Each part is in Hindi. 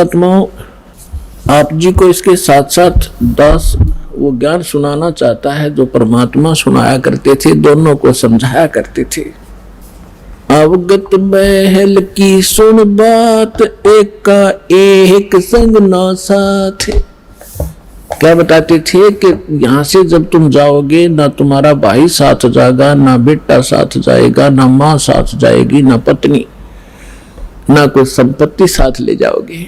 आत्माओं, आप जी को इसके साथ साथ दास वो ज्ञान सुनाना चाहता है जो परमात्मा सुनाया करते थे, दोनों को समझाया करते थे। अवगत महल की सुन बात, एक का एक संग ना साथ। क्या बताते थे कि यहाँ से जब तुम जाओगे ना तुम्हारा भाई साथ जाएगा, ना बेटा साथ जाएगा, ना माँ साथ जाएगी, ना पत्नी, ना कोई संपत्ति साथ ले जाओगे।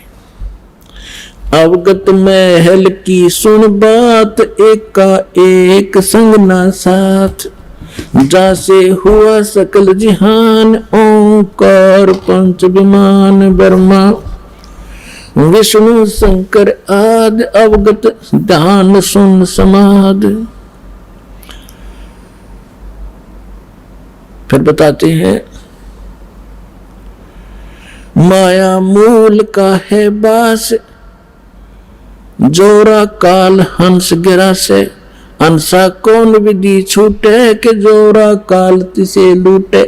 अवगत महल की सुन बात, एक का एक संग ना साथ। जासे हुआ सकल जिहान, ओंकार पंच विमान ब्रह्मा विष्णु शंकर आदि। अवगत ध्यान सुन समाध। फिर बताते हैं, माया मूल का है बास, जोरा काल हंस गिरा से। हंसा कौन विधि छूटे, के जोरा काल तिसे लूटे।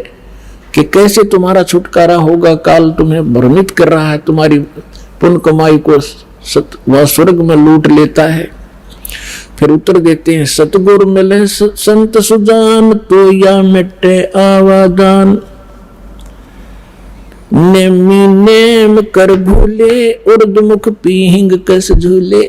कि कैसे तुम्हारा छुटकारा होगा, काल तुम्हें भ्रमित कर रहा है, तुम्हारी पुण्य कमाई को वह स्वर्ग में लूट लेता है। फिर उत्तर देते हैं, सतगुरु मिले संत सुजान, तो या मिटे आवादान। नेमी नेम कर भूले, उर्दमुख पीहिंग कस झूले।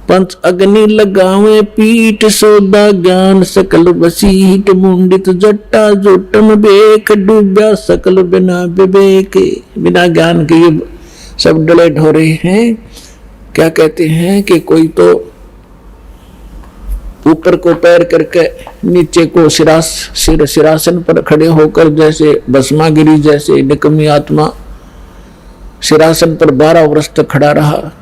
पंच अग्नि लगावे पीठ, सौदा ज्ञान सकल वसीठ। मुंडित जट्टा जोटन बेख, डूब्या सकल बिना विवेक। बिना ज्ञान के ये सब डले ढोरे हैं। क्या कहते हैं कि कोई तो ऊपर को पैर करके नीचे को सिरासन पर खड़े होकर, जैसे भस्मागिरी जैसे निकम्मी आत्मा सिरासन पर 12 वर्ष तक खड़ा रहा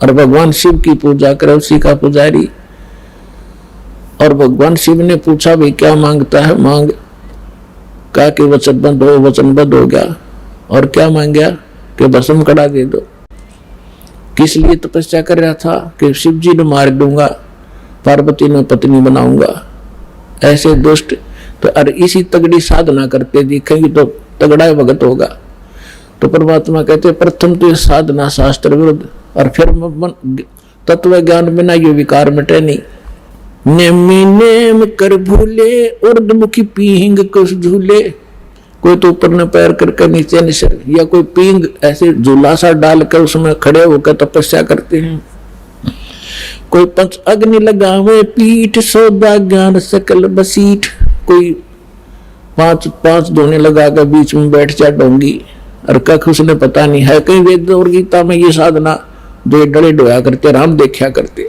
और भगवान शिव की पूजा करे, उसी का पुजारी। और भगवान शिव ने पूछा, भाई क्या मांगता है? मांग। कहा कि वचनबद्ध हो गया। और क्या मांग गया? कि भस्म कड़ा दे दो। किस लिए तपस्या कर रहा था? कि शिव जी ने मार दूंगा, पार्वती ने पत्नी बनाऊंगा। ऐसे दुष्ट तो अरे इसी तगड़ी साधना करते दिखेंगे तो तगड़ा भगत होगा। तो परमात्मा कहते प्रथम तो ये साधना शास्त्र विरुद्ध, और फिर तत्व ज्ञान बिना ये विकार मिटे नहीं। नेमी नेम कर भूले, उर्दमुखी पीहिंग कुछ झूले। कोई तो ऊपर न पैर करके नीचे निशे, या कोई पींग ऐसे झूला सा डालकर उसमें खड़े होकर तपस्या करते हैं। कोई पंच अग्नि लगावे पीठ, सौदा ज्ञान सकल बसीठ। कोई पांच धोने लगाकर बीच में बैठ जा डोंगी, और कख उसने पता नहीं है। कहीं वेद और गीता में ये साधना जो डले डोया करते, राम देखा करते।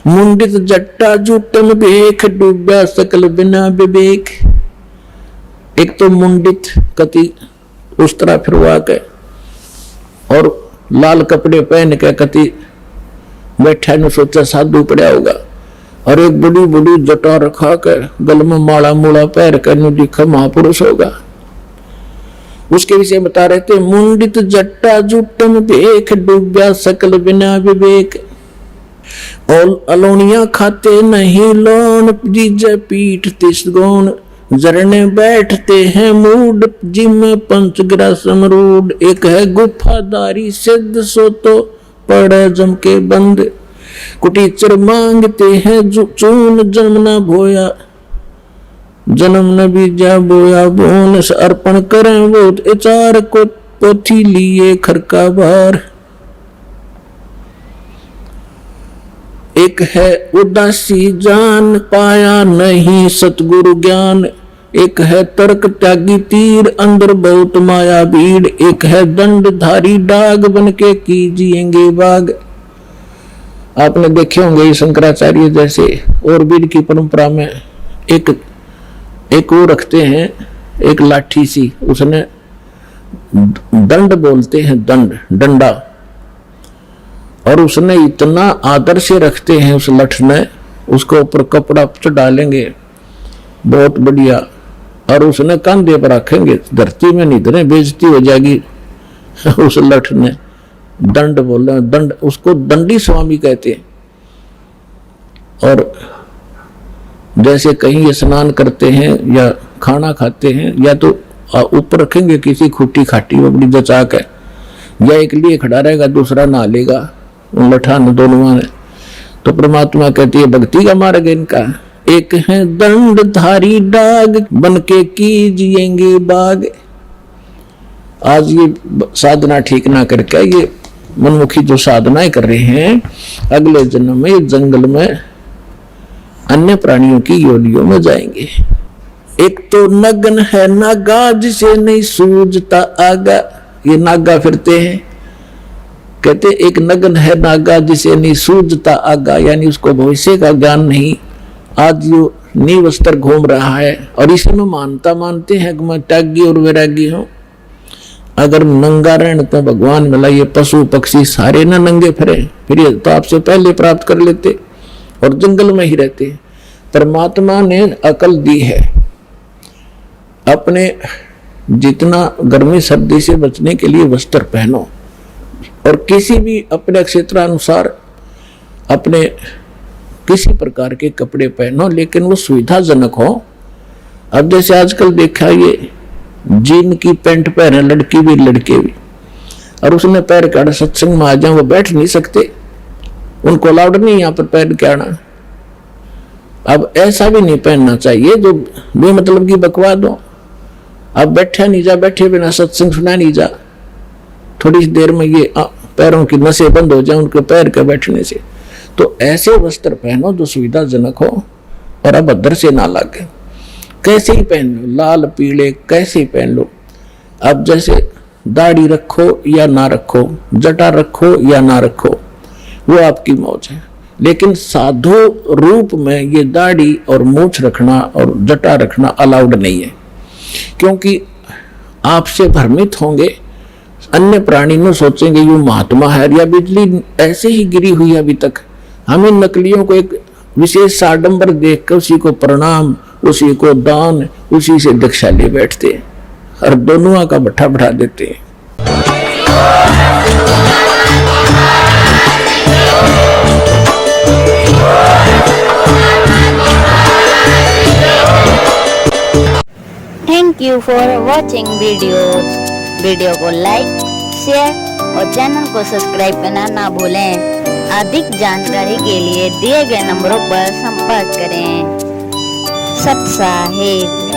मुंडित जट्टा जूटन बेख, डूब्या सकल बिना विवेक। एक तो मुंडित कति उस तरह फिरवा के और लाल कपड़े पहन के कति बैठा ने सोचा साधु पड़ा होगा, और एक बड़ी बड़ी जटा रखा कर गल में माला मूला पैर कर दिखा महापुरुष होगा। उसके विषय बता रहे थे, मुंडित जट्टा जुटन बेख, डूब्या सकल बिना विवेक। और अलोनिया खाते नहीं लोन, जीजे पीठ तिस गौन। जरने बैठते हैं मूड, जिम पंचग्रा समरूड। एक है गुफादारी सिद्ध, सो तो पड़े जम के बंद। कुटीचर मांगते हैं चून, जन्म न भोया, जन्म न बीजा बोया बोन। अर्पण करें वो इचार को, पोथी लिए खरका बार। एक है उदासी जान, पाया नहीं सतगुरु ज्ञान। एक है तर्क त्यागी तीर, अंदर बहुत माया भीड़। एक है दंडधारी डाग, बन के कीजिएंगे बाग। आपने देखे होंगे शंकराचार्य जैसे और बीड़ की परंपरा में एक वो रखते हैं, एक लाठी सी, उसने दंड बोलते हैं, डंडा। और उसने इतना आदर से रखते हैं उस लठ में, उसके ऊपर कपड़ा डालेंगे बहुत बढ़िया, और उसने कंधे पर रखेंगे, धरती में नहीं धरे, बेइज्जती हो जाएगी। उस लठ ने दंड बोला, दंड, उसको दंडी स्वामी कहते हैं। और जैसे कहीं स्नान करते हैं या खाना खाते हैं, या तो और ऊपर रखेंगे किसी खूटी खाटी में बड़ी जचा के, या एक लिए खड़ा रहेगा दूसरा नहा लेगा उन लठान दोनों ने। तो परमात्मा कहती है भक्ति का मार्ग इनका। एक है दंडधारी डाग बन के कीजिएंगे बाग। आज ये साधना ठीक ना करके ये मनमुखी जो साधनाएं कर रहे हैं, अगले जन्म में जंगल में अन्य प्राणियों की योनियों में जाएंगे। एक तो नगन है नागा जिसे नहीं सूझता आगा। ये नागा फिरते हैं, कहते एक नगन है नागा जिसे नहीं सूझता आगा, यानी उसको भविष्य का ज्ञान नहीं। आज जो नीवस्त्र घूम रहा है और इसी में मानते हैं कि मैं त्यागी और वैरागी हूं। अगर नंगा रहने तो भगवान मिला, ये पशु पक्षी सारे ना नंगे फिरे, फिर ये तो आपसे पहले प्राप्त कर लेते और जंगल में ही रहते। परमात्मा ने अकल दी है, अपने जितना गर्मी सर्दी से बचने के लिए वस्त्र पहनो और किसी भी अपने क्षेत्रानुसार अपने किसी प्रकार के कपड़े पहनो, लेकिन वो सुविधाजनक हो। अब जैसे आजकल देखा ये जीन की पैंट पहने लड़की भी लड़के भी, और उसने पैर काटा सत्संग में आ जाए, वो बैठ नहीं सकते, उनको अलाउड नहीं यहाँ पर पैर के आना। अब ऐसा भी नहीं पहनना चाहिए जो बेमतलब की बकवाद हो। अब बैठा नहीं जा, बैठे बिना सत्संग सुना नहीं जा, थोड़ी देर में ये पैरों की नसें बंद हो जाए उनके पैर के बैठने से। तो ऐसे वस्त्र पहनो जो सुविधाजनक हो और अभद्र से ना लगे। कैसे ही पहन लो, लाल पीले कैसे ही पहन लो। अब जैसे दाढ़ी रखो या ना रखो, जटा रखो या ना रखो, वो आपकी मौज है। लेकिन साधु रूप में ये दाढ़ी और मूछ रखना और जटा रखना अलाउड नहीं है, क्योंकि आपसे भ्रमित होंगे। अन्य प्राणी में सोचेंगे ये महात्मा है, या बिजली ऐसे ही गिरी हुई है अभी तक। हम इन नकलियों को एक विशेष आडंबर देखकर उसी को प्रणाम, उसी को दान, उसी से दीक्षा ले बैठते हैं और दोनों का भट्ठा बढ़ा देते हैं। Thank you for watching video को लाइक, शेयर और चैनल को सब्सक्राइब करना ना भूलें। अधिक जानकारी के लिए दिए गए नंबरों पर संपर्क करें। सत साहिब।